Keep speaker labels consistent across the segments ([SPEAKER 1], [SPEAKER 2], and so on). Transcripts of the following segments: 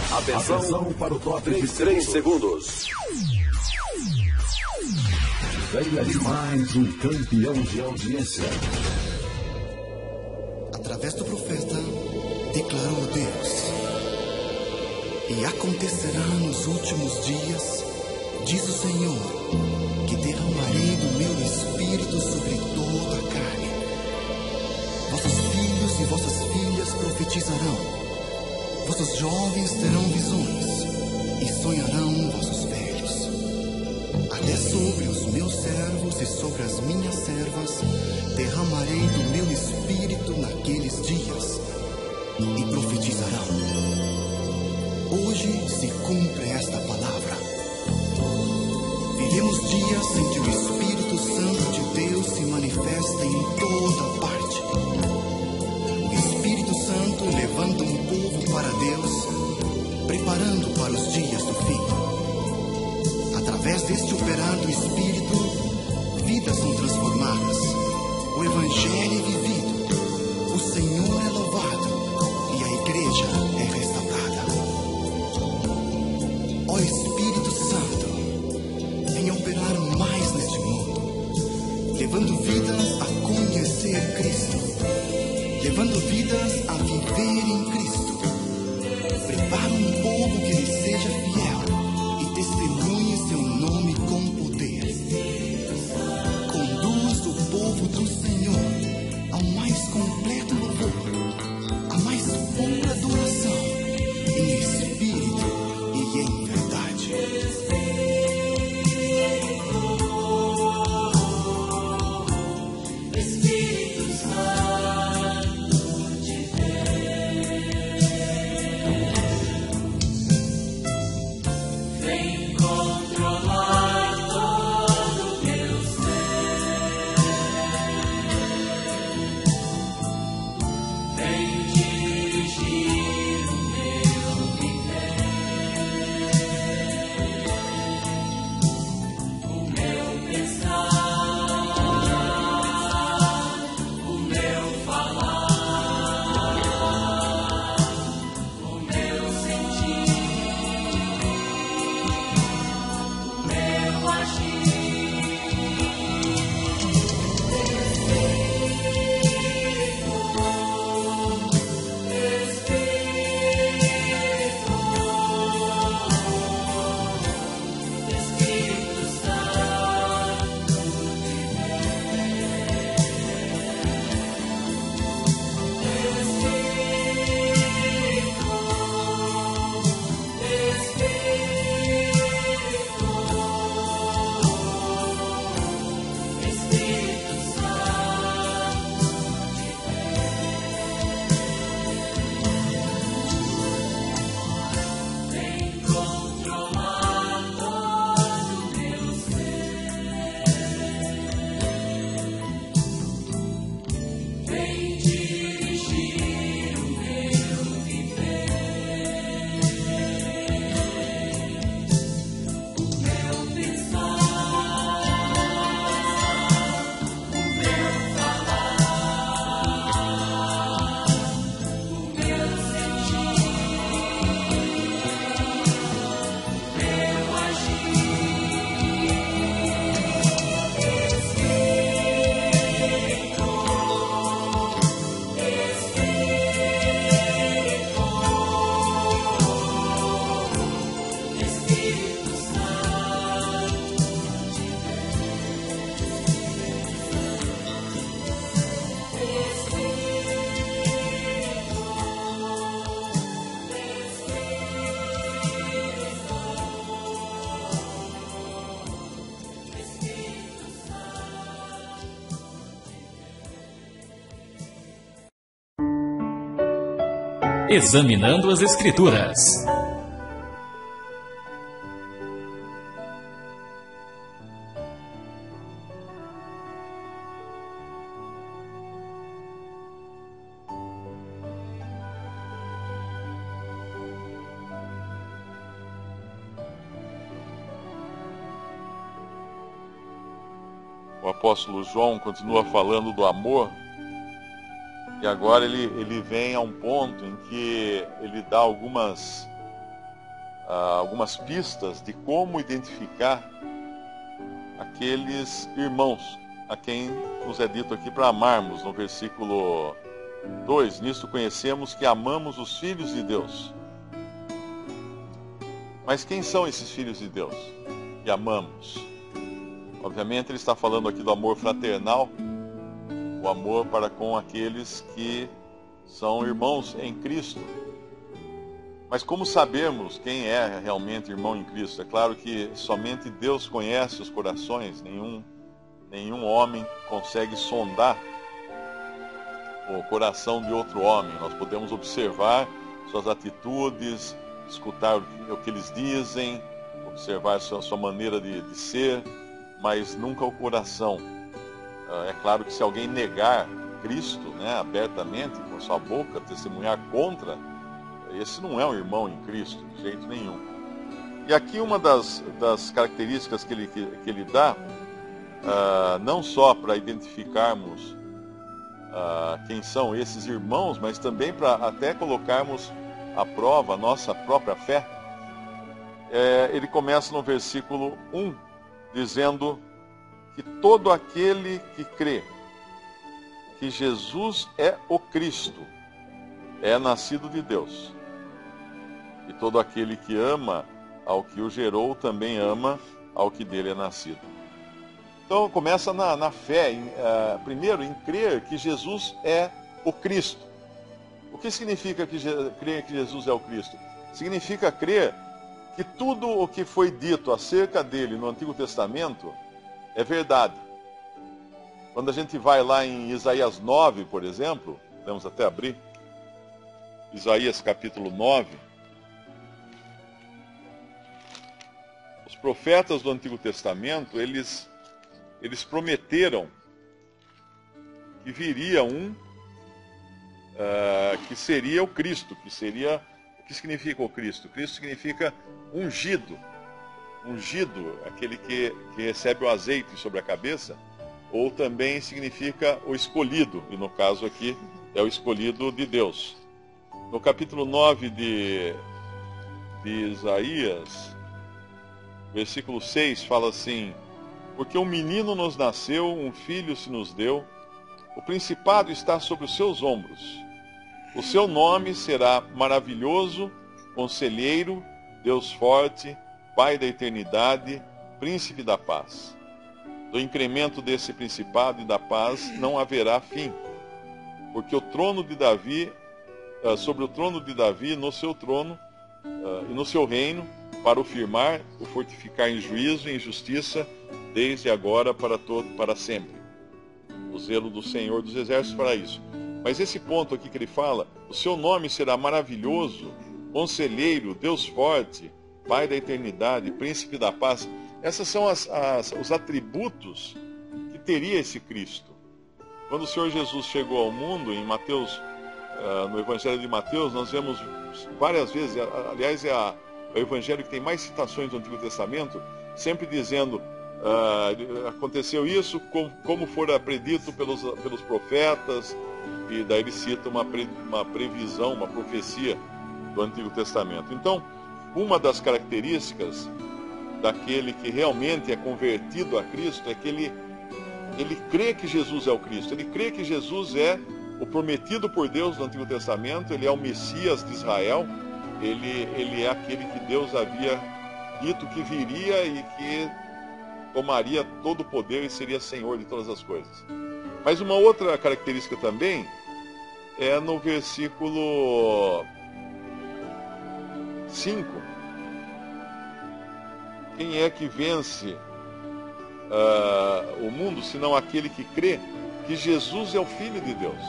[SPEAKER 1] Atenção para o top de 3 segundos. Venha de mais um campeão de audiência.
[SPEAKER 2] Através do profeta, declarou Deus: e acontecerá nos últimos dias, diz o Senhor, que derramarei do meu espírito sobre toda a carne. Vossos filhos e vossas filhas profetizarão. Vossos jovens terão visões e sonharão vossos velhos. Até sobre os meus servos e sobre as minhas servas derramarei do meu espírito naqueles dias e profetizarão. Hoje se cumpre esta palavra. Vivemos dias em que o Espírito Santo de Deus se manifesta em toda parte. O Espírito Santo levanta um povo para Deus, preparando para os dias do fim. Através deste operar do Espírito, vidas são transformadas, o Evangelho é vivido, o Senhor é louvado e a igreja é restaurada. Ó Espírito Santo, venha operar mais neste mundo, levando vidas a conhecer Cristo, levando vidas a viver em Cristo. Prepara um povo que lhe seja fiel e testemunhe seu nome com poder. Conduz o povo do Senhor ao mais completo louvor, à mais pura adoração, em espírito e em verdade. Espírito Santo de Deus, vem controlar todo o meu ser, vem dirigir o meu viver, o meu pensar, o meu falar, o meu sentir, o meu agir. Espírito Santo vem controlar todo o meu ser, vem dirigir o meu viver, o meu pensar, o meu falar, o meu sentir, o meu Espírito Santo
[SPEAKER 3] Examinando as Escrituras.
[SPEAKER 4] O apóstolo João continua falando do amor, e agora ele vem a um ponto em que ele dá algumas algumas pistas de como identificar aqueles irmãos a quem nos é dito aqui para amarmos. No versículo 2, nisto conhecemos que amamos os filhos de Deus. Mas quem são esses filhos de Deus que amamos? Obviamente ele está falando aqui do amor fraternal, o amor para com aqueles que são irmãos em Cristo. Mas como sabemos quem é realmente irmão em Cristo? É claro que somente Deus conhece os corações, nenhum homem consegue sondar o coração de outro homem. Nós podemos observar suas atitudes, escutar o que eles dizem, observar sua maneira de ser, mas nunca o coração. É claro que se alguém negar Cristo, né, abertamente, com sua boca, testemunhar contra, esse não é um irmão em Cristo, de jeito nenhum. E aqui uma das características que ele dá, não só para identificarmos quem são esses irmãos, mas também para até colocarmos à prova a nossa própria fé. Ele começa no versículo 1, dizendo que todo aquele que crê que Jesus é o Cristo é nascido de Deus. E todo aquele que ama ao que o gerou também ama ao que dele é nascido. Então começa na fé, primeiro em crer que Jesus é o Cristo. O que significa crer que Jesus é o Cristo? Significa crer que tudo o que foi dito acerca dele no Antigo Testamento é verdade. Quando a gente vai lá em Isaías 9, por exemplo, podemos até abrir, Isaías capítulo 9, os profetas do Antigo Testamento, eles prometeram que viria que seria o Cristo, o que significa o Cristo? Cristo significa ungido, aquele que recebe o azeite sobre a cabeça, ou também significa o escolhido, e no caso aqui é o escolhido de Deus. No capítulo 9 de Isaías, versículo 6, fala assim: porque um menino nos nasceu, um filho se nos deu, o principado está sobre os seus ombros. O seu nome será Maravilhoso, Conselheiro, Deus Forte, Pai da Eternidade, Príncipe da Paz. Do incremento desse principado e da paz não haverá fim, porque o trono de Davi, sobre o trono de Davi, no seu trono e no seu reino, para o firmar, o fortificar em juízo e em justiça, desde agora para sempre. O zelo do Senhor dos Exércitos fará isso. Mas esse ponto aqui que ele fala, o seu nome será Maravilhoso, Conselheiro, Deus Forte, Pai da Eternidade, Príncipe da Paz. Esses são os atributos que teria esse Cristo. Quando o Senhor Jesus chegou ao mundo, em Mateus, no Evangelho de Mateus, nós vemos várias vezes, aliás, é o Evangelho que tem mais citações do Antigo Testamento, sempre dizendo, aconteceu isso como fora predito pelos profetas, e daí ele cita uma previsão, uma profecia do Antigo Testamento. Então, uma das características daquele que realmente é convertido a Cristo é que ele crê que Jesus é o Cristo, ele crê que Jesus é o prometido por Deus no Antigo Testamento, ele é o Messias de Israel, ele é aquele que Deus havia dito que viria e que tomaria todo o poder e seria Senhor de todas as coisas. Mas uma outra característica também é no versículo 5. Quem é que vence o mundo, senão aquele que crê que Jesus é o Filho de Deus?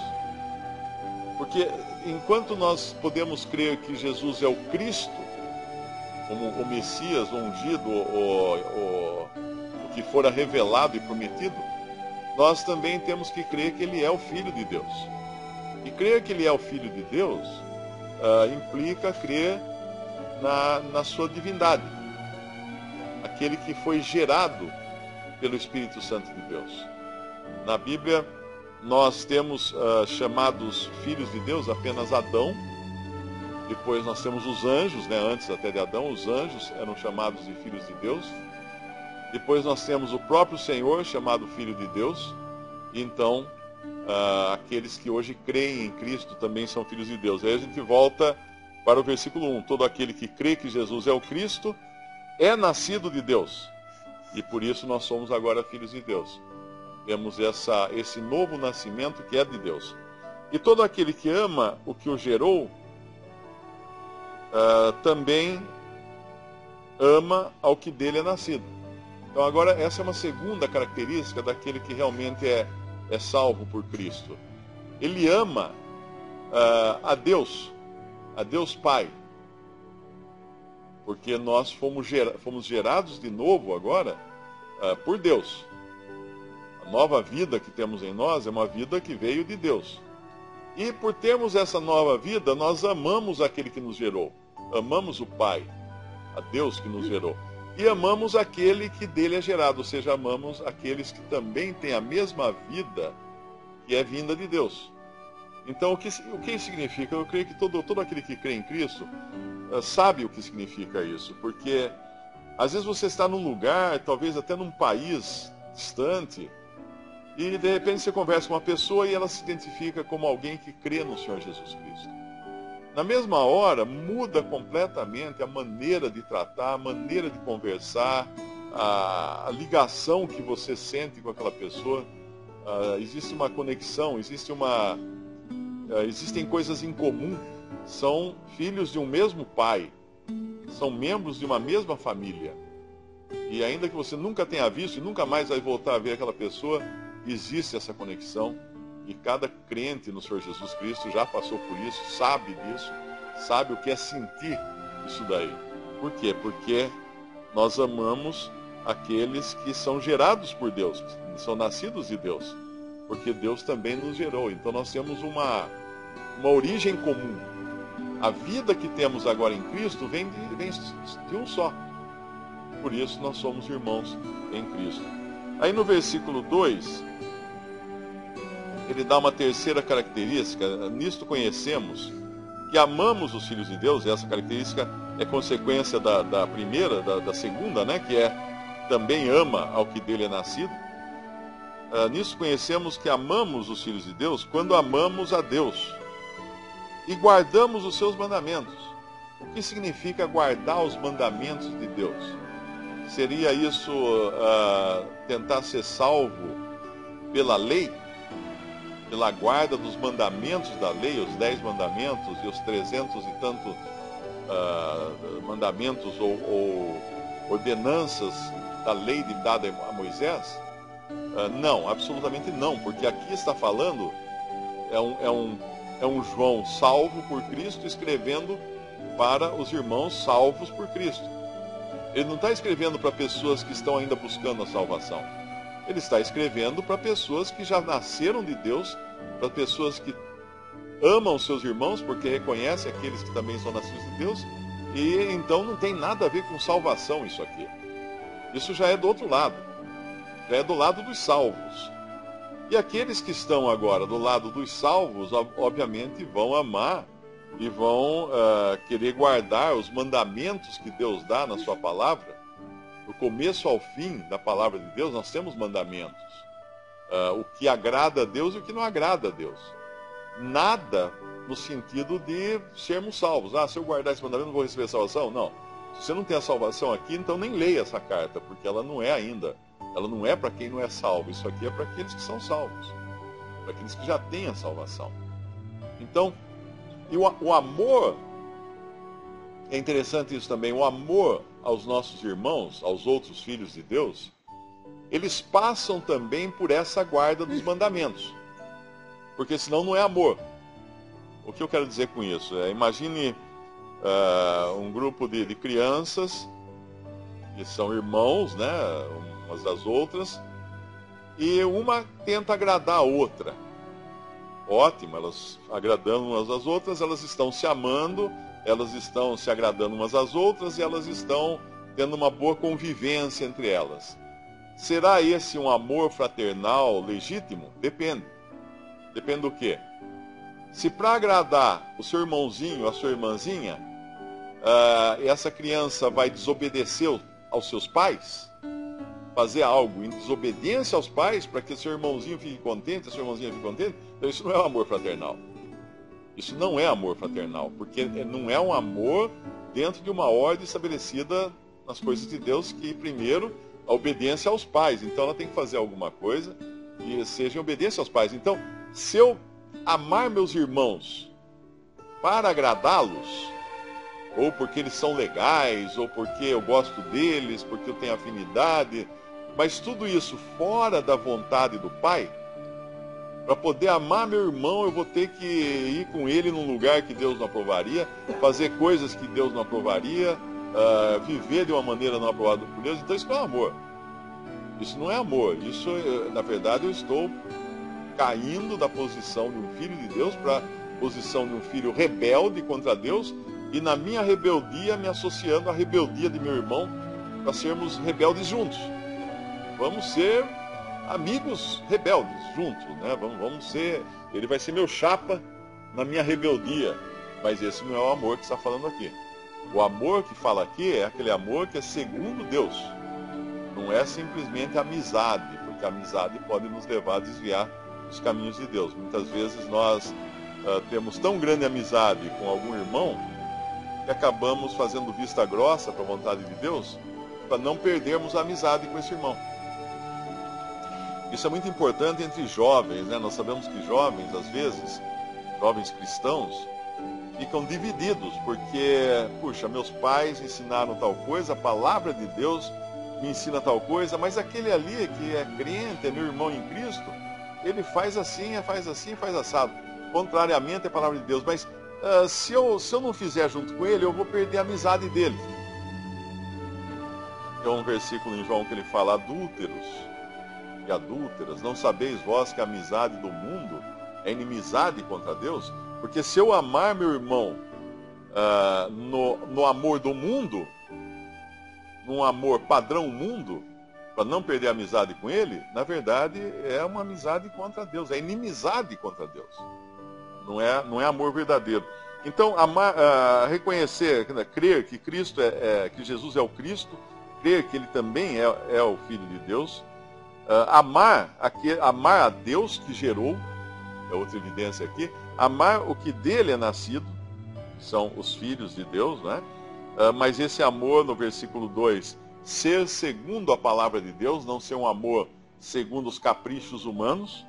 [SPEAKER 4] Porque enquanto nós podemos crer que Jesus é o Cristo, como o Messias, o ungido, o que fora revelado e prometido, nós também temos que crer que Ele é o Filho de Deus. E crer que Ele é o Filho de Deus implica crer na sua divindade. Aquele que foi gerado pelo Espírito Santo de Deus. Na Bíblia, nós temos chamados filhos de Deus apenas Adão Depois nós temos os anjos, né? Antes até de Adão, os anjos eram chamados de filhos de Deus. Depois nós temos o próprio Senhor, chamado Filho de Deus. E então, aqueles que hoje creem em Cristo também são filhos de Deus. Aí a gente volta para o versículo 1. Todo aquele que crê que Jesus é o Cristo é nascido de Deus. E por isso nós somos agora filhos de Deus. Temos esse novo nascimento que é de Deus. E todo aquele que ama o que o gerou, também ama ao que dele é nascido. Então agora essa é uma segunda característica daquele que realmente é salvo por Cristo. Ele ama a Deus Pai, porque nós fomos gerados de novo agora por Deus. A nova vida que temos em nós é uma vida que veio de Deus. E por termos essa nova vida, nós amamos aquele que nos gerou. Amamos o Pai, a Deus que nos gerou. E amamos aquele que dele é gerado, ou seja, amamos aqueles que também têm a mesma vida que é vinda de Deus. Então, o que significa? Eu creio que todo aquele que crê em Cristo sabe o que significa isso. Porque, às vezes você está num lugar, talvez até num país distante, e de repente você conversa com uma pessoa e ela se identifica como alguém que crê no Senhor Jesus Cristo. Na mesma hora, muda completamente a maneira de tratar, a maneira de conversar, a ligação que você sente com aquela pessoa. Existe uma conexão, existem coisas em comum. São filhos de um mesmo pai, são membros de uma mesma família. E ainda que você nunca tenha visto e nunca mais vai voltar a ver aquela pessoa, existe essa conexão. E cada crente no Senhor Jesus Cristo já passou por isso, sabe disso, sabe o que é sentir isso daí. Por quê? Porque nós amamos aqueles que são gerados por Deus, que são nascidos de Deus, porque Deus também nos gerou. Então nós temos uma origem comum. A vida que temos agora em Cristo vem de um só. Por isso nós somos irmãos em Cristo. Aí no versículo 2... ele dá uma terceira característica. Nisto conhecemos que amamos os filhos de Deus. E essa característica é consequência da primeira, da segunda, né? Que é também ama ao que dele é nascido. Nisto conhecemos que amamos os filhos de Deus quando amamos a Deus e guardamos os seus mandamentos. O que significa guardar os mandamentos de Deus? Seria isso tentar ser salvo pela lei? Pela guarda dos mandamentos da lei, os 10 mandamentos e os 300 e tantos mandamentos ou ordenanças da lei dada a Moisés? Não, absolutamente não, porque aqui está falando, é um João salvo por Cristo escrevendo para os irmãos salvos por Cristo. Ele não está escrevendo para pessoas que estão ainda buscando a salvação. Ele está escrevendo para pessoas que já nasceram de Deus, para pessoas que amam seus irmãos, porque reconhecem aqueles que também são nascidos de Deus, e então não tem nada a ver com salvação isso aqui. Isso já é do outro lado, já é do lado dos salvos. E aqueles que estão agora do lado dos salvos, obviamente vão amar e vão querer guardar os mandamentos que Deus dá na sua palavra. Do começo ao fim da palavra de Deus, nós temos mandamentos. O que agrada a Deus e o que não agrada a Deus. Nada no sentido de sermos salvos. Se eu guardar esse mandamento, não vou receber salvação? Não. Se você não tem a salvação aqui, então nem leia essa carta, porque ela não é ainda. Ela não é para quem não é salvo. Isso aqui é para aqueles que são salvos. Para aqueles que já têm a salvação. Então, e o amor, é interessante isso também, o amor aos nossos irmãos, aos outros filhos de Deus, eles passam também por essa guarda dos mandamentos. Porque senão não é amor. O que eu quero dizer com isso? Imagine um grupo de crianças que são irmãos, né, umas das outras, e uma tenta agradar a outra. Ótimo, elas agradando umas às outras, elas estão se amando, elas estão se agradando umas às outras e elas estão tendo uma boa convivência entre elas. Será esse um amor fraternal legítimo? Depende. Depende do quê? Se para agradar o seu irmãozinho, a sua irmãzinha, essa criança vai desobedecer aos seus pais, fazer algo em desobediência aos pais para que seu irmãozinho fique contente, a sua irmãzinha fique contente, então isso não é um amor fraternal. Isso não é amor fraternal, porque não é um amor dentro de uma ordem estabelecida nas coisas de Deus, que primeiro a obediência aos pais. Então ela tem que fazer alguma coisa que seja em obediência aos pais. Então, se eu amar meus irmãos para agradá-los, ou porque eles são legais, ou porque eu gosto deles, porque eu tenho afinidade, mas tudo isso fora da vontade do Pai, para poder amar meu irmão, eu vou ter que ir com ele num lugar que Deus não aprovaria, fazer coisas que Deus não aprovaria, viver de uma maneira não aprovada por Deus. Então isso não é amor. Isso não é amor. Isso, na verdade, eu estou caindo da posição de um filho de Deus para a posição de um filho rebelde contra Deus, e na minha rebeldia me associando à rebeldia de meu irmão, para sermos rebeldes juntos. Vamos ser amigos rebeldes juntos, né? Vamos ser, ele vai ser meu chapa na minha rebeldia, mas esse não é o amor que está falando aqui. O amor que fala aqui é aquele amor que é segundo Deus, não é simplesmente amizade, porque a amizade pode nos levar a desviar dos caminhos de Deus. Muitas vezes nós temos tão grande amizade com algum irmão que acabamos fazendo vista grossa para a vontade de Deus, para não perdermos a amizade com esse irmão. Isso é muito importante entre jovens, né? Nós sabemos que jovens, às vezes, jovens cristãos, ficam divididos, porque, puxa, meus pais ensinaram tal coisa, a palavra de Deus me ensina tal coisa, mas aquele ali que é crente, é meu irmão em Cristo, ele faz assim, faz assado. Contrariamente à palavra de Deus, mas se eu não fizer junto com ele, eu vou perder a amizade dele. Tem um versículo em João que ele fala: adúlteros e adúlteras, não sabeis vós que a amizade do mundo é inimizade contra Deus? Porque se eu amar meu irmão no amor do mundo, num amor padrão mundo, para não perder a amizade com ele, na verdade é uma amizade contra Deus, é inimizade contra Deus. Não é amor verdadeiro. Então, reconhecer, crer que Cristo que Jesus é o Cristo, crer que ele também é o Filho de Deus, amar a Deus que gerou, é outra evidência aqui, amar o que dele é nascido, que são os filhos de Deus, né? Mas esse amor, no versículo 2, ser segundo a palavra de Deus, não ser um amor segundo os caprichos humanos,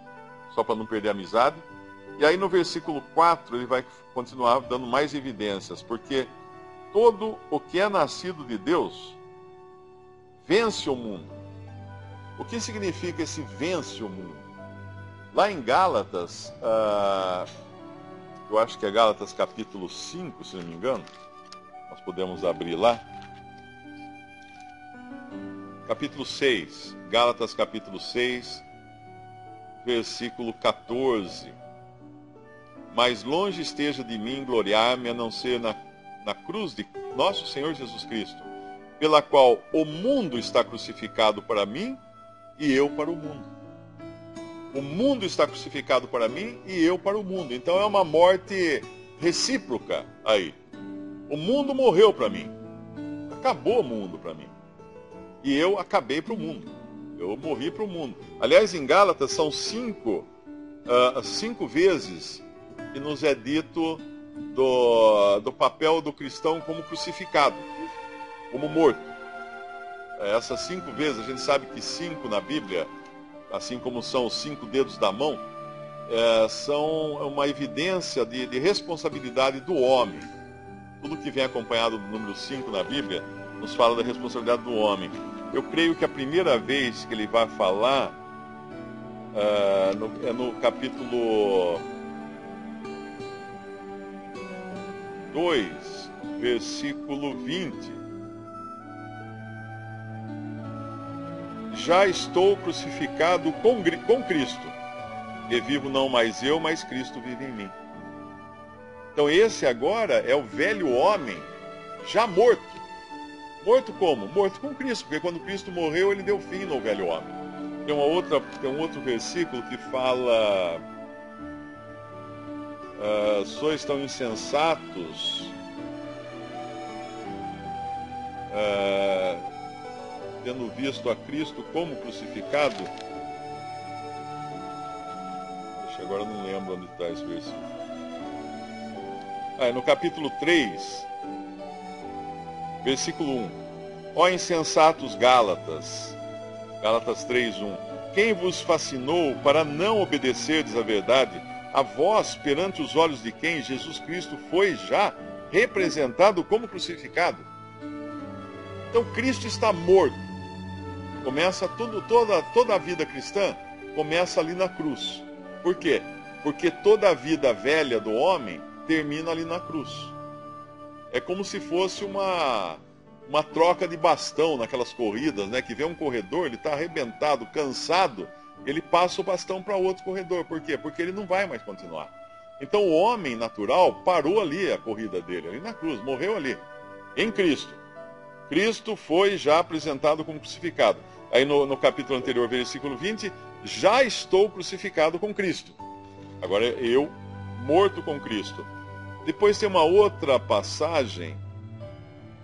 [SPEAKER 4] só para não perder a amizade. E aí no versículo 4 ele vai continuar dando mais evidências, porque todo o que é nascido de Deus vence o mundo. O que significa esse vence o mundo? Lá em Gálatas, eu acho que é Gálatas capítulo 5, se não me engano, nós podemos abrir lá. Capítulo 6, Gálatas capítulo 6, versículo 14. Mas longe esteja de mim gloriar-me a não ser na cruz de nosso Senhor Jesus Cristo, pela qual o mundo está crucificado para mim e eu para o mundo. O mundo está crucificado para mim e eu para o mundo. Então é uma morte recíproca aí. O mundo morreu para mim. Acabou o mundo para mim. E eu acabei para o mundo. Eu morri para o mundo. Aliás, em Gálatas são 5 vezes que nos é dito do papel do cristão como crucificado, como morto. Essas 5 vezes, a gente sabe que 5 na Bíblia, assim como são os 5 dedos da mão, são uma evidência de responsabilidade do homem. Tudo que vem acompanhado do número 5 na Bíblia nos fala da responsabilidade do homem. Eu creio que a primeira vez que ele vai falar é no capítulo 2, versículo 20. Já estou crucificado com Cristo, e vivo não mais eu, mas Cristo vive em mim. Então esse agora é o velho homem já morto. Morto como? Morto com Cristo, porque quando Cristo morreu, ele deu fim no velho homem. Tem um outro versículo que fala... sois tão insensatos, tendo visto a Cristo como crucificado. Agora eu não lembro onde está esse versículo. No capítulo 3, versículo 1. Ó insensatos Gálatas, Gálatas 3:1. Quem vos fascinou para não obedecerdes à verdade, a vós, perante os olhos de quem Jesus Cristo foi já representado como crucificado? Então Cristo está morto. Começa toda a vida cristã começa ali na cruz. Por quê? Porque toda a vida velha do homem termina ali na cruz. É como se fosse uma troca de bastão naquelas corridas, né? Que vê um corredor, ele está arrebentado, cansado, ele passa o bastão para outro corredor. Por quê? Porque ele não vai mais continuar. Então o homem natural parou ali a corrida dele, ali na cruz, morreu ali, em Cristo. Cristo foi já apresentado como crucificado. Aí no capítulo anterior, versículo 20, já estou crucificado com Cristo. Agora eu, morto com Cristo. Depois tem uma outra passagem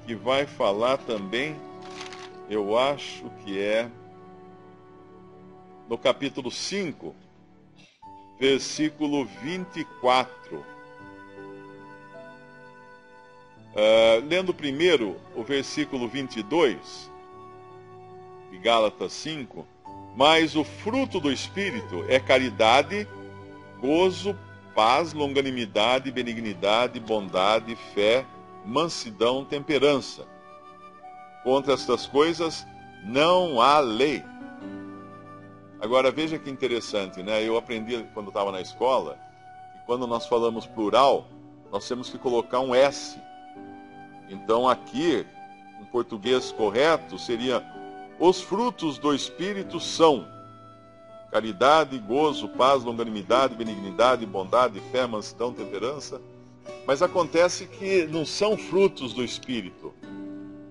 [SPEAKER 4] que vai falar também, eu acho que é no capítulo 5, versículo 24. Lendo primeiro o versículo 22, de Gálatas 5, mas o fruto do Espírito é caridade, gozo, paz, longanimidade, benignidade, bondade, fé, mansidão, temperança. Contra estas coisas não há lei. Agora veja que interessante, né? Eu aprendi quando estava na escola que quando nós falamos plural, nós temos que colocar um S. Então aqui, em português correto, seria: os frutos do Espírito são caridade, gozo, paz, longanimidade, benignidade, bondade, fé, mansidão, temperança. Mas acontece que não são frutos do Espírito,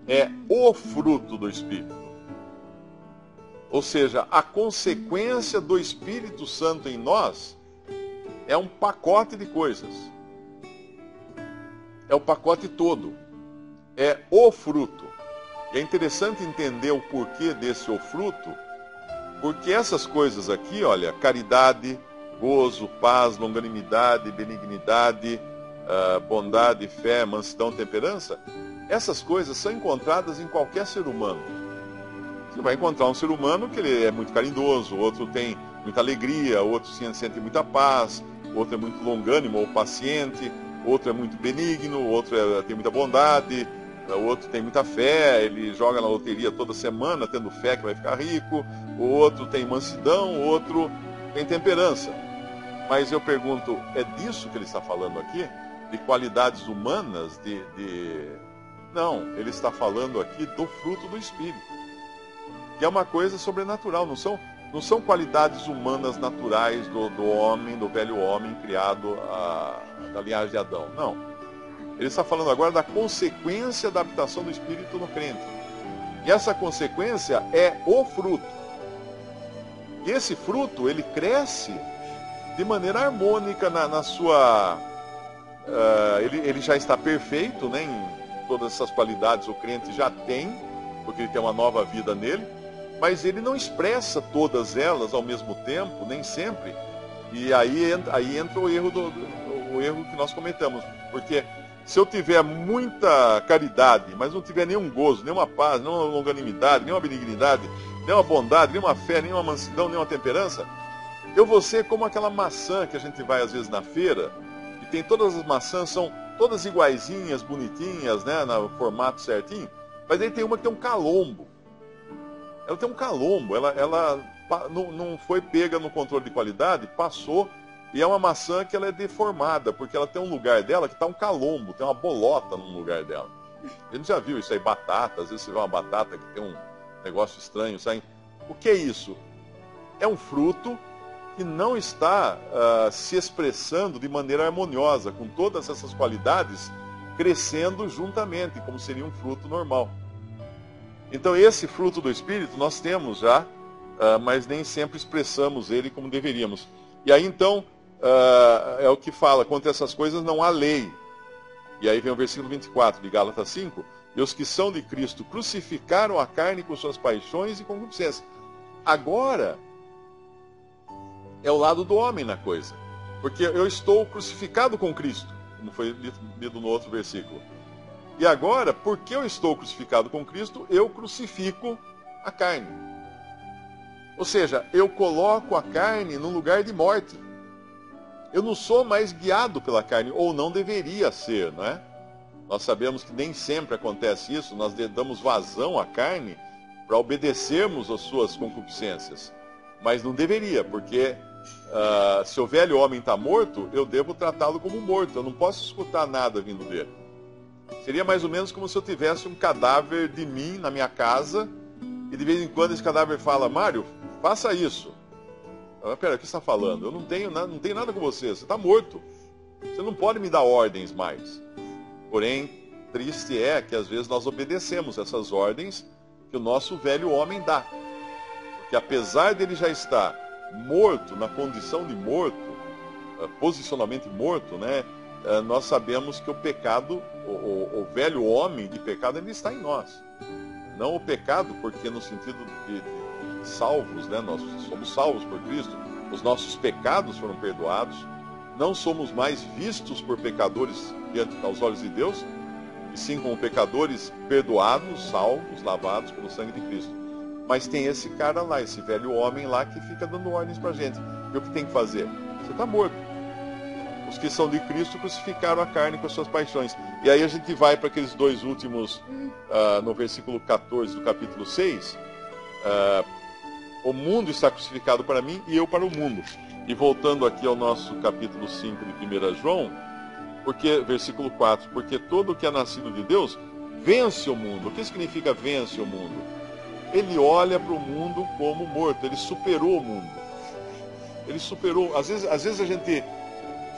[SPEAKER 4] é o fruto do Espírito. Ou seja, a consequência do Espírito Santo em nós é um pacote de coisas. É o pacote todo. É o fruto. E é interessante entender o porquê desse o fruto, porque essas coisas aqui, olha, caridade, gozo, paz, longanimidade, benignidade, bondade, fé, mansidão, temperança, essas coisas são encontradas em qualquer ser humano. Você vai encontrar um ser humano que ele é muito carinhoso, outro tem muita alegria, outro sente muita paz, outro é muito longânimo ou paciente, outro é muito benigno, outro tem muita bondade, o outro tem muita fé, ele joga na loteria toda semana, tendo fé que vai ficar rico. O outro tem mansidão, o outro tem temperança. Mas eu pergunto, é disso que ele está falando aqui? De qualidades humanas? Não, ele está falando aqui do fruto do Espírito. Que é uma coisa sobrenatural, não são qualidades humanas naturais do homem, do velho homem criado da linhagem de Adão. Não. Ele está falando agora da consequência da habitação do Espírito no crente. E essa consequência é o fruto. E esse fruto, ele cresce de maneira harmônica na sua... ele já está perfeito, né? Em todas essas qualidades o crente já tem, porque ele tem uma nova vida nele. Mas ele não expressa todas elas ao mesmo tempo, nem sempre. E aí entra o erro que nós cometemos. Porque se eu tiver muita caridade, mas não tiver nenhum gozo, nenhuma paz, nenhuma longanimidade, nenhuma benignidade, nenhuma bondade, nenhuma fé, nenhuma mansidão, nenhuma temperança, eu vou ser como aquela maçã que a gente vai às vezes na feira, e tem todas as maçãs, são todas iguaizinhas, bonitinhas, né, no formato certinho, mas aí tem uma que tem um calombo. Ela tem um calombo, ela não foi pega no controle de qualidade, passou. E é uma maçã que ela é deformada, porque ela tem um lugar dela que está um calombo, tem uma bolota no lugar dela. A gente já viu isso aí, batata, às vezes você vê uma batata que tem um negócio estranho, sabe? O que é isso? É um fruto que não está se expressando de maneira harmoniosa, com todas essas qualidades crescendo juntamente, como seria um fruto normal. Então esse fruto do Espírito nós temos já, mas nem sempre expressamos ele como deveríamos. E aí então... é o que fala, contra essas coisas não há lei. E aí vem o versículo 24 de Gálatas 5, e os que são de Cristo crucificaram a carne com suas paixões e concupiscências. Agora, é o lado do homem na coisa. Porque eu estou crucificado com Cristo, como foi lido no outro versículo. E agora, porque eu estou crucificado com Cristo, eu crucifico a carne. Ou seja, eu coloco a carne num lugar de morte. Eu não sou mais guiado pela carne, ou não deveria ser, não é? Nós sabemos que nem sempre acontece isso, nós damos vazão à carne para obedecermos às suas concupiscências. Mas não deveria, porque se o velho homem está morto, eu devo tratá-lo como morto, eu não posso escutar nada vindo dele. Seria mais ou menos como se eu tivesse um cadáver de mim na minha casa, e de vez em quando esse cadáver fala, Mário, faça isso. Pera, o que você está falando? Eu não tenho nada com você está morto. Você não pode me dar ordens mais. Porém, triste é que às vezes nós obedecemos essas ordens que o nosso velho homem dá. Porque apesar dele já estar morto, na condição de morto, posicionalmente morto, né? Nós sabemos que o pecado, o velho homem de pecado, ele está em nós. Não o pecado, porque no sentido de salvos, né? Nós somos salvos por Cristo, os nossos pecados foram perdoados, não somos mais vistos por pecadores diante aos olhos de Deus, e sim como pecadores perdoados, salvos, lavados pelo sangue de Cristo. Mas tem esse cara lá, esse velho homem lá que fica dando ordens pra gente. E o que tem que fazer? Você está morto. Os que são de Cristo crucificaram a carne com as suas paixões. E aí a gente vai para aqueles dois últimos, no versículo 14 do capítulo 6. O mundo está crucificado para mim e eu para o mundo. E voltando aqui ao nosso capítulo 5 de 1 João, versículo 4, porque todo o que é nascido de Deus vence o mundo. O que significa vence o mundo? Ele olha para o mundo como morto, ele superou o mundo. Ele superou. Às vezes a gente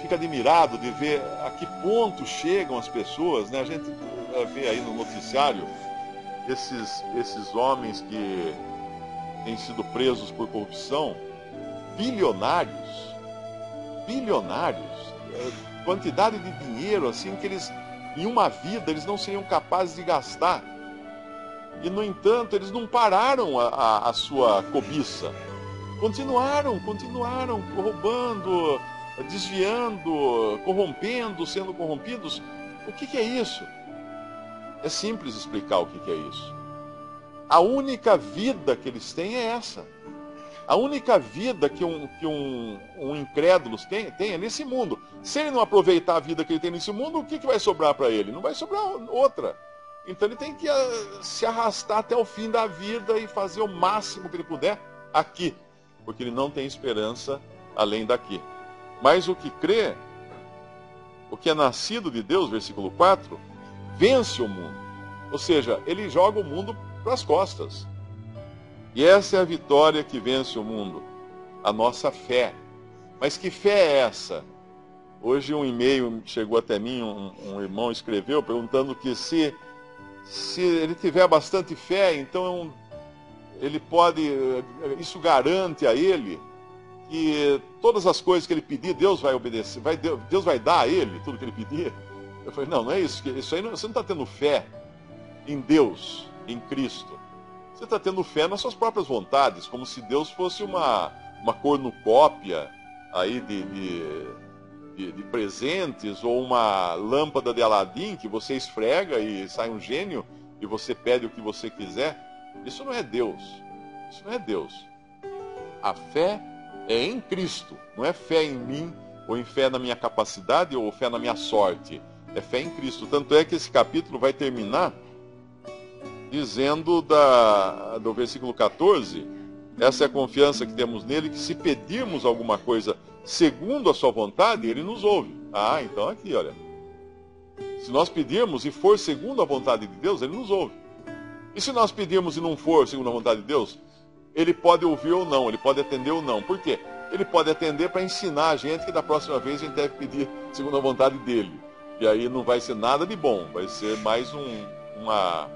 [SPEAKER 4] fica admirado de ver a que ponto chegam as pessoas, né? A gente vê aí no noticiário esses homens que têm sido presos por corrupção, bilionários, quantidade de dinheiro assim que eles, em uma vida, eles não seriam capazes de gastar. E, no entanto, eles não pararam a sua cobiça. Continuaram roubando, desviando, corrompendo, sendo corrompidos. O que é isso? É simples explicar o que é isso. A única vida que eles têm é essa. A única vida que um incrédulo tem é nesse mundo. Se ele não aproveitar a vida que ele tem nesse mundo, o que vai sobrar para ele? Não vai sobrar outra. Então ele tem que se arrastar até o fim da vida e fazer o máximo que ele puder aqui. Porque ele não tem esperança além daqui. Mas o que crê, o que é nascido de Deus, versículo 4, vence o mundo. Ou seja, ele joga o mundo para as costas. E essa é a vitória que vence o mundo, a nossa fé. Mas que fé é essa? Hoje um e-mail chegou até mim, um irmão escreveu perguntando que se ele tiver bastante fé, então ele pode, isso garante a ele que todas as coisas que ele pedir, Deus vai obedecer, Deus vai dar a ele tudo que ele pedir. Eu falei, não é isso, isso aí você não está tendo fé em Deus, em Cristo. Você está tendo fé nas suas próprias vontades, como se Deus fosse uma cornucópia aí de presentes, ou uma lâmpada de Aladim que você esfrega e sai um gênio e você pede o que você quiser. Isso não é Deus. Isso não é Deus. A fé é em Cristo. Não é fé em mim, ou em fé na minha capacidade, ou fé na minha sorte. É fé em Cristo. Tanto é que esse capítulo vai terminar dizendo do versículo 14, essa é a confiança que temos nele, que se pedirmos alguma coisa segundo a sua vontade, ele nos ouve. Então aqui, olha. Se nós pedirmos e for segundo a vontade de Deus, ele nos ouve. E se nós pedirmos e não for segundo a vontade de Deus, ele pode ouvir ou não, ele pode atender ou não. Por quê? Ele pode atender para ensinar a gente que da próxima vez a gente deve pedir segundo a vontade dele. E aí não vai ser nada de bom, vai ser mais uma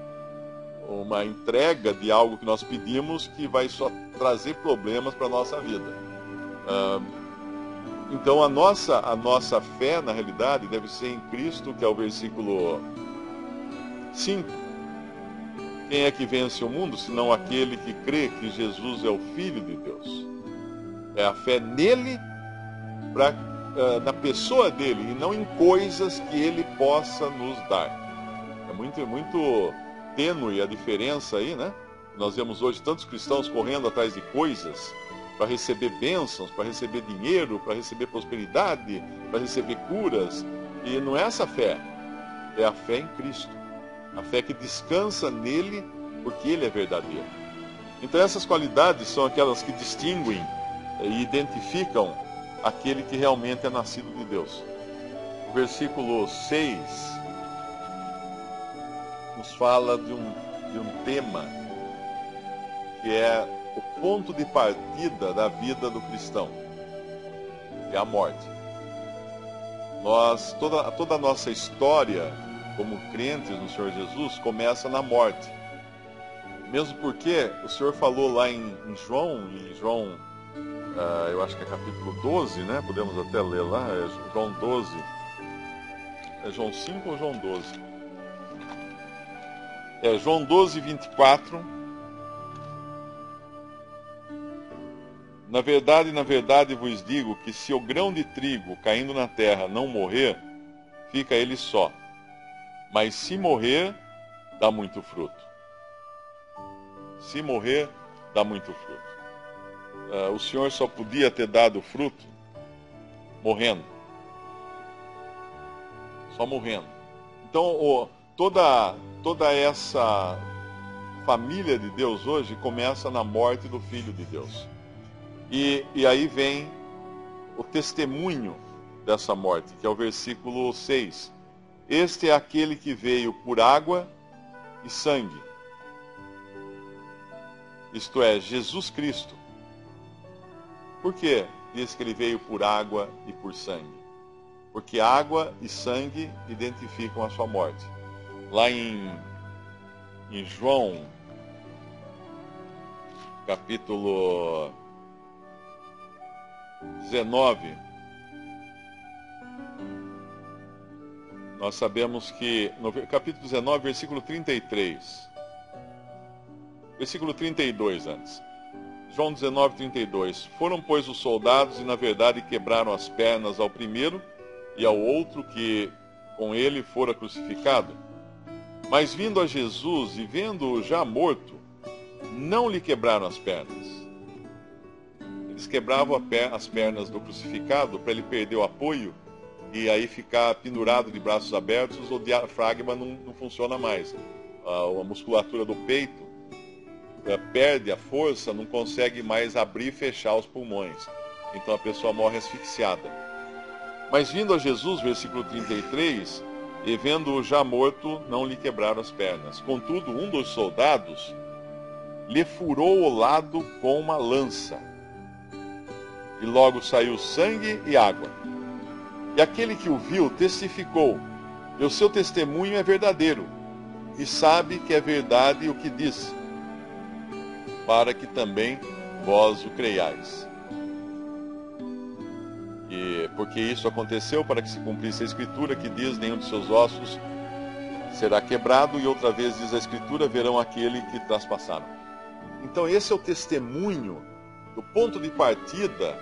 [SPEAKER 4] entrega de algo que nós pedimos que vai só trazer problemas para a nossa vida. Então a nossa fé, na realidade, deve ser em Cristo, que é o versículo 5. Quem é que vence o mundo, senão aquele que crê que Jesus é o Filho de Deus? É a fé nele, na pessoa dele, e não em coisas que ele possa nos dar. É muito tênue a diferença aí, né? Nós vemos hoje tantos cristãos correndo atrás de coisas para receber bênçãos, para receber dinheiro, para receber prosperidade, para receber curas. E não é essa fé. É a fé em Cristo. A fé que descansa nele, porque ele é verdadeiro. Então essas qualidades são aquelas que distinguem e identificam aquele que realmente é nascido de Deus. O versículo 6 nos fala de um tema que é o ponto de partida da vida do cristão, é a morte. Toda a nossa história como crentes no Senhor Jesus começa na morte. Mesmo porque o Senhor falou lá em João, eu acho que é capítulo 12, né? Podemos até ler lá, é João 12. É João 5 ou João 12? É João 12, 24. Na verdade vos digo que se o grão de trigo caindo na terra não morrer, fica ele só. Mas se morrer, dá muito fruto. Se morrer, dá muito fruto. O Senhor só podia ter dado fruto morrendo. Só morrendo. Então, toda essa família de Deus hoje começa na morte do Filho de Deus. E aí vem o testemunho dessa morte, que é o versículo 6. Este é aquele que veio por água e sangue. Isto é, Jesus Cristo. Por que diz que ele veio por água e por sangue? Porque água e sangue identificam a sua morte. Lá em João, capítulo 19, nós sabemos que, no capítulo 19, versículo 33, versículo 32 antes, João 19, 32, foram, pois, os soldados e, na verdade, quebraram as pernas ao primeiro e ao outro que com ele fora crucificado. Mas vindo a Jesus e vendo-o já morto, não lhe quebraram as pernas. Eles quebravam as pernas do crucificado para ele perder o apoio e aí ficar pendurado de braços abertos, o diafragma não funciona mais. A musculatura do peito perde a força, não consegue mais abrir e fechar os pulmões. Então a pessoa morre asfixiada. Mas vindo a Jesus, versículo 33, e vendo-o já morto, não lhe quebraram as pernas. Contudo, um dos soldados lhe furou o lado com uma lança. E logo saiu sangue e água. E aquele que o viu testificou, e o seu testemunho é verdadeiro, e sabe que é verdade o que diz, para que também vós o creiais. Porque isso aconteceu para que se cumprisse a Escritura, que diz, nenhum de seus ossos será quebrado, e outra vez diz a Escritura, verão aquele que traspassaram. Então esse é o testemunho do ponto de partida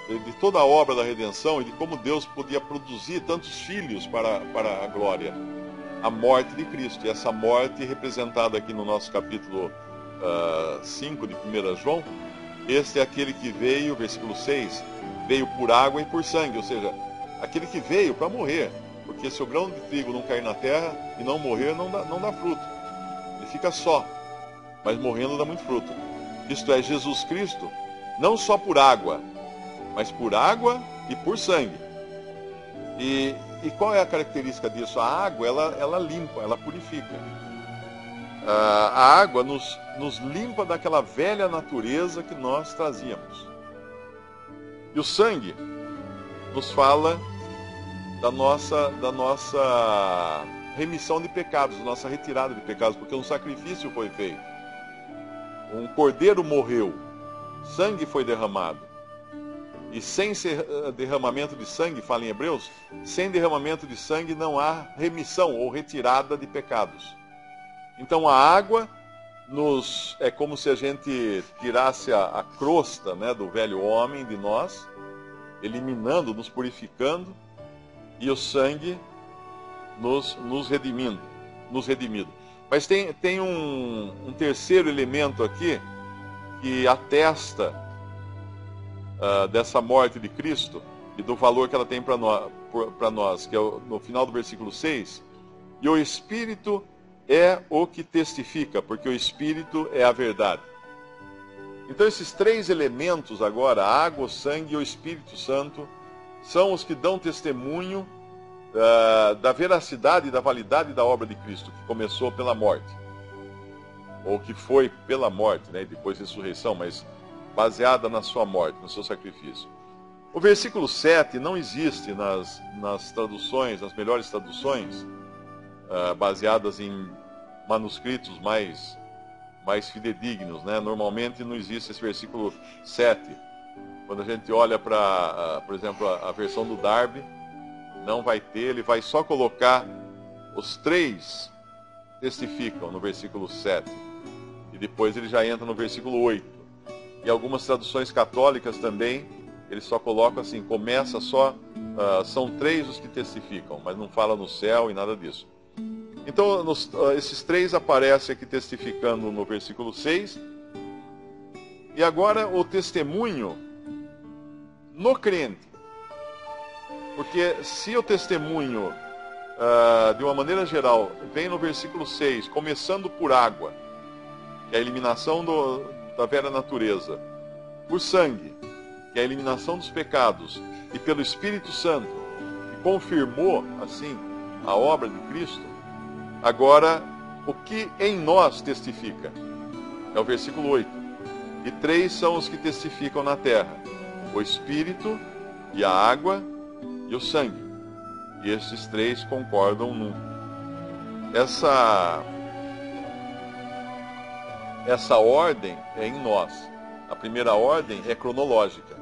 [SPEAKER 4] de toda a obra da redenção e de como Deus podia produzir tantos filhos para a glória, a morte de Cristo. E essa morte representada aqui no nosso capítulo 5 de 1 João, este é aquele que veio, versículo 6, veio por água e por sangue, ou seja, aquele que veio para morrer, porque se o grão de trigo não cair na terra e não morrer, não dá fruto, ele fica só, mas morrendo dá muito fruto. Isto é, Jesus Cristo, não só por água, mas por água e por sangue. E qual é a característica disso? A água, ela limpa, ela purifica. A água nos limpa daquela velha natureza que nós trazíamos. E o sangue nos fala da nossa remissão de pecados, da nossa retirada de pecados, porque um sacrifício foi feito. Um cordeiro morreu, sangue foi derramado. E sem derramamento de sangue, fala em Hebreus, sem derramamento de sangue não há remissão ou retirada de pecados. Então a água é como se a gente tirasse a crosta, né, do velho homem de nós, eliminando, nos purificando, e o sangue nos redimindo. Mas tem um terceiro elemento aqui que atesta dessa morte de Cristo e do valor que ela tem para nós, que é no final do versículo 6. E o Espírito é o que testifica, porque o Espírito é a verdade. Então esses três elementos agora, a água, o sangue e o Espírito Santo, são os que dão testemunho da veracidade e da validade da obra de Cristo, que começou pela morte, ou que foi pela morte, né, e depois ressurreição, mas baseada na sua morte, no seu sacrifício. O versículo 7 não existe nas traduções, nas melhores traduções, baseadas em manuscritos mais fidedignos, né? Normalmente não existe esse versículo 7. Quando a gente olha para, por exemplo, a versão do Darby, não vai ter, ele vai só colocar os três testificam no versículo 7. E depois ele já entra no versículo 8. E algumas traduções católicas também, ele só coloca assim, começa só, são três os que testificam, mas não fala no céu e nada disso. Então, esses três aparecem aqui testificando no versículo 6. E agora o testemunho no crente. Porque se o testemunho, de uma maneira geral, vem no versículo 6, começando por água, que é a eliminação da velha natureza, por sangue, que é a eliminação dos pecados, e pelo Espírito Santo, que confirmou, assim, a obra de Cristo, agora, o que em nós testifica? É o versículo 8. E três são os que testificam na terra: o Espírito, e a água, e o sangue. E esses três concordam num. Essa ordem é em nós. A primeira ordem é cronológica,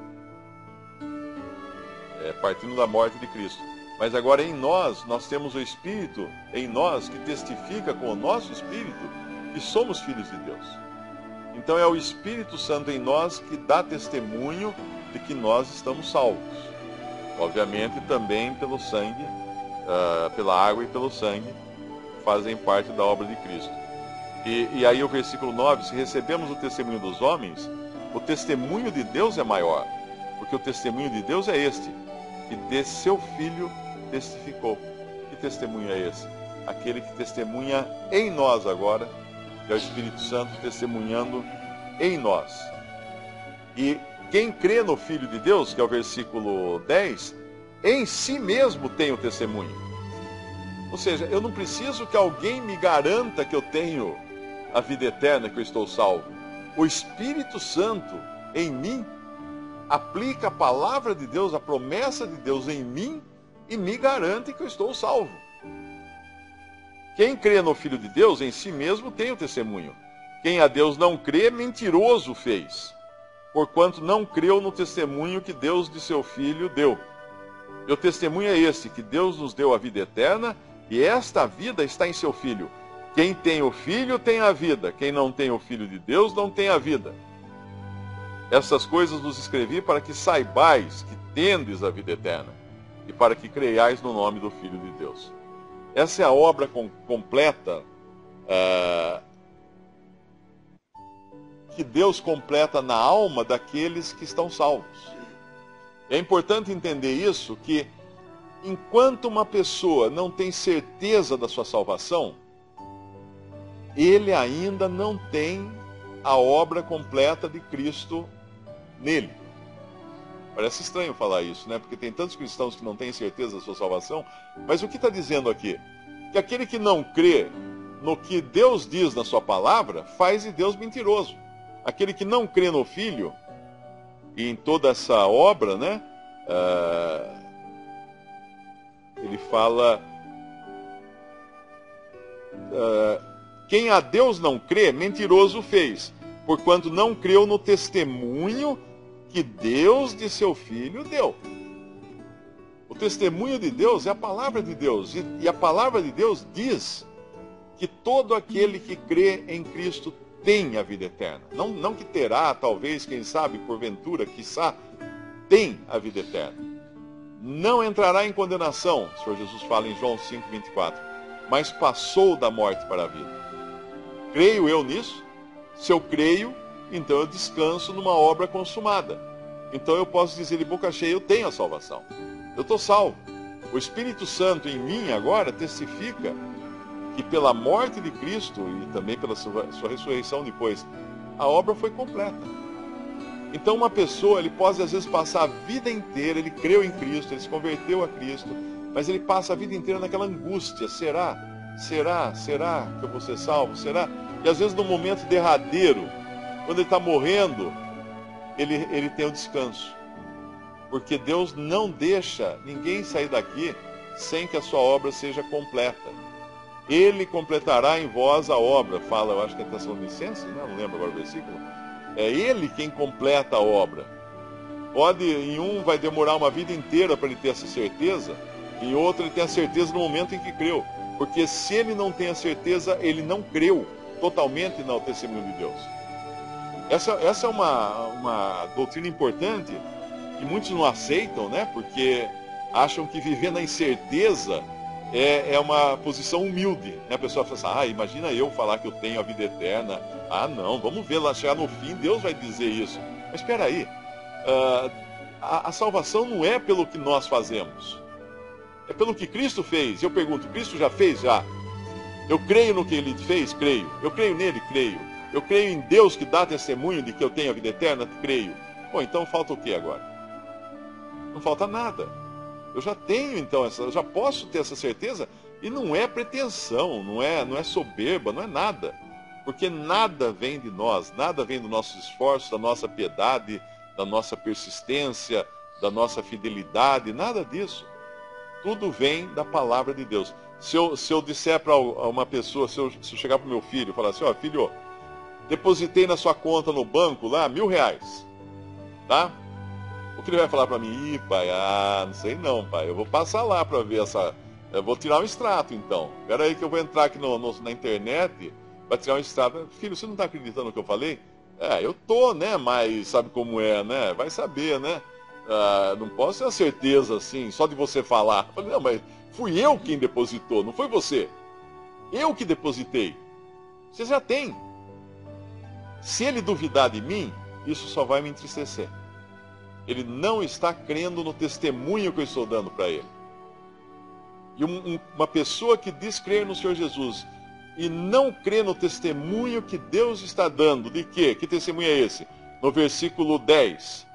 [SPEAKER 4] partindo da morte de Cristo. Mas agora em nós temos o Espírito em nós que testifica com o nosso Espírito que somos filhos de Deus. Então é o Espírito Santo em nós que dá testemunho de que nós estamos salvos. Obviamente também pelo sangue, pela água e pelo sangue, fazem parte da obra de Cristo. E aí o versículo 9, se recebemos o testemunho dos homens, o testemunho de Deus é maior, porque o testemunho de Deus é este, que de seu Filho testificou. Que testemunho é esse? Aquele que testemunha em nós agora, que é o Espírito Santo testemunhando em nós. E quem crê no Filho de Deus, que é o versículo 10, em si mesmo tem o testemunho. Ou seja, eu não preciso que alguém me garanta que eu tenho a vida eterna, que eu estou salvo. O Espírito Santo em mim aplica a palavra de Deus, a promessa de Deus em mim e me garante que eu estou salvo. Quem crê no Filho de Deus, em si mesmo tem o testemunho. Quem a Deus não crê, mentiroso fez, porquanto não creu no testemunho que Deus de seu Filho deu. E o testemunho é esse, que Deus nos deu a vida eterna, e esta vida está em seu Filho. Quem tem o Filho tem a vida, quem não tem o Filho de Deus não tem a vida. Essas coisas vos escrevi para que saibais que tendes a vida eterna, e para que creiais no nome do Filho de Deus. Essa é a obra completa que Deus completa na alma daqueles que estão salvos. É importante entender isso, que enquanto uma pessoa não tem certeza da sua salvação, ele ainda não tem a obra completa de Cristo nele. Parece estranho falar isso, né? Porque tem tantos cristãos que não têm certeza da sua salvação. Mas o que está dizendo aqui? Que aquele que não crê no que Deus diz na sua palavra, faz de Deus mentiroso. Aquele que não crê no Filho, e em toda essa obra, né? Ele fala... quem a Deus não crê, mentiroso fez, porquanto não creu no testemunho que Deus de seu Filho deu. O testemunho de Deus é a palavra de Deus. E a palavra de Deus diz que todo aquele que crê em Cristo tem a vida eterna. Não que terá, talvez, quem sabe, porventura, quiçá, tem a vida eterna. Não entrará em condenação, o Senhor Jesus fala em João 5,24, mas passou da morte para a vida. Creio eu nisso? Se eu creio, então eu descanso numa obra consumada. Então eu posso dizer de boca cheia, eu tenho a salvação. Eu estou salvo. O Espírito Santo em mim agora testifica que pela morte de Cristo e também pela sua ressurreição depois, a obra foi completa. Então uma pessoa, ele pode às vezes passar a vida inteira, ele creu em Cristo, ele se converteu a Cristo, mas ele passa a vida inteira naquela angústia, será que eu vou ser salvo? Será? E às vezes no momento derradeiro, quando ele está morrendo, ele tem o descanso. Porque Deus não deixa ninguém sair daqui sem que a sua obra seja completa. Ele completará em vós a obra, fala, eu acho que é Tessalonicenses, não lembro agora o versículo. É Ele quem completa a obra. Em um vai demorar uma vida inteira para ele ter essa certeza, em outro ele tem a certeza no momento em que creu. Porque se ele não tem a certeza, ele não creu totalmente no testemunho de Deus. Essa é uma doutrina importante que muitos não aceitam, né? Porque acham que viver na incerteza é uma posição humilde, né? A pessoa fala assim, imagina eu falar que eu tenho a vida eterna. Não, vamos ver lá, chegar no fim, Deus vai dizer isso. Mas espera aí, a salvação não é pelo que nós fazemos, é pelo que Cristo fez. Eu pergunto, Cristo já fez? Já. Eu creio no que Ele fez? Creio. Eu creio nele? Creio. Eu creio em Deus que dá testemunho de que eu tenho a vida eterna? Creio. Bom, então falta o que agora? Não falta nada. Eu já tenho, então, eu já posso ter essa certeza, e não é pretensão, não é soberba, não é nada. Porque nada vem de nós, nada vem do nosso esforço, da nossa piedade, da nossa persistência, da nossa fidelidade, nada disso. Tudo vem da palavra de Deus. Se eu disser para uma pessoa, se eu chegar para o meu filho e falar assim, filho, depositei na sua conta no banco lá R$1.000, tá? O que ele vai falar para mim? Pai, não sei não, pai. Eu vou passar lá para ver eu vou tirar um extrato, então. Espera aí que eu vou entrar aqui na internet para tirar um extrato. Filho, você não está acreditando no que eu falei? Eu tô, né? Mas sabe como é, né? Vai saber, né? Não posso ter a certeza, assim, só de você falar. Eu falei, não, mas fui eu quem depositou, não foi você. Eu que depositei. Você já tem. Se ele duvidar de mim, isso só vai me entristecer. Ele não está crendo no testemunho que eu estou dando para ele. E uma pessoa que diz crer no Senhor Jesus e não crê no testemunho que Deus está dando, de quê? Que testemunho é esse? No versículo 10.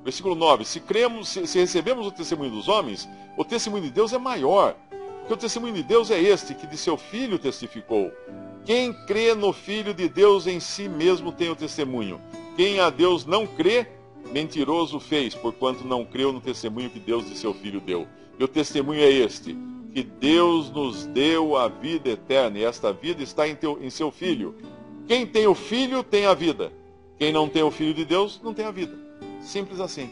[SPEAKER 4] Versículo 9. Se recebemos o testemunho dos homens, o testemunho de Deus é maior. Porque o testemunho de Deus é este, que de seu Filho testificou. Quem crê no Filho de Deus em si mesmo tem o testemunho. Quem a Deus não crê, mentiroso fez, porquanto não creu no testemunho que Deus de seu Filho deu. E o testemunho é este, que Deus nos deu a vida eterna, e esta vida está em seu Filho. Quem tem o Filho tem a vida. Quem não tem o Filho de Deus não tem a vida. Simples assim.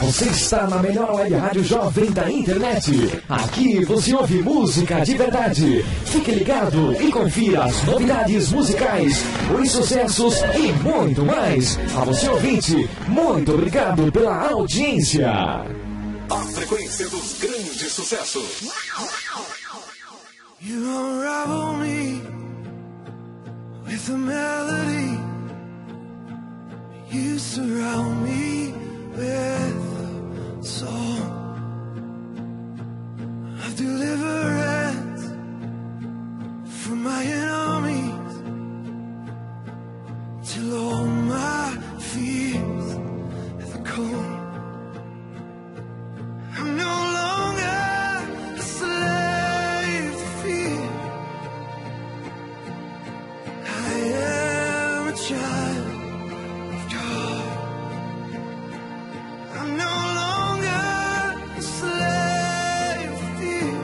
[SPEAKER 3] Você está na melhor web rádio jovem da internet. Aqui você ouve música de verdade. Fique ligado e confira as novidades musicais, os sucessos e muito mais. A você ouvinte, muito obrigado pela audiência.
[SPEAKER 1] A frequência dos grandes sucessos.
[SPEAKER 2] You unravel me with a melody. You surround me with a song of deliverance from my enemies, till all my fears have gone. I'm no longer a slave to fear. I am a child of God. I'm no longer a slave to fear.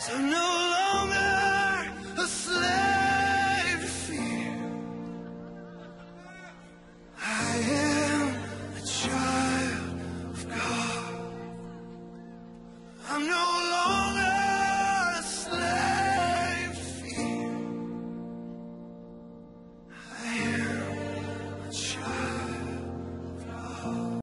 [SPEAKER 5] So no longer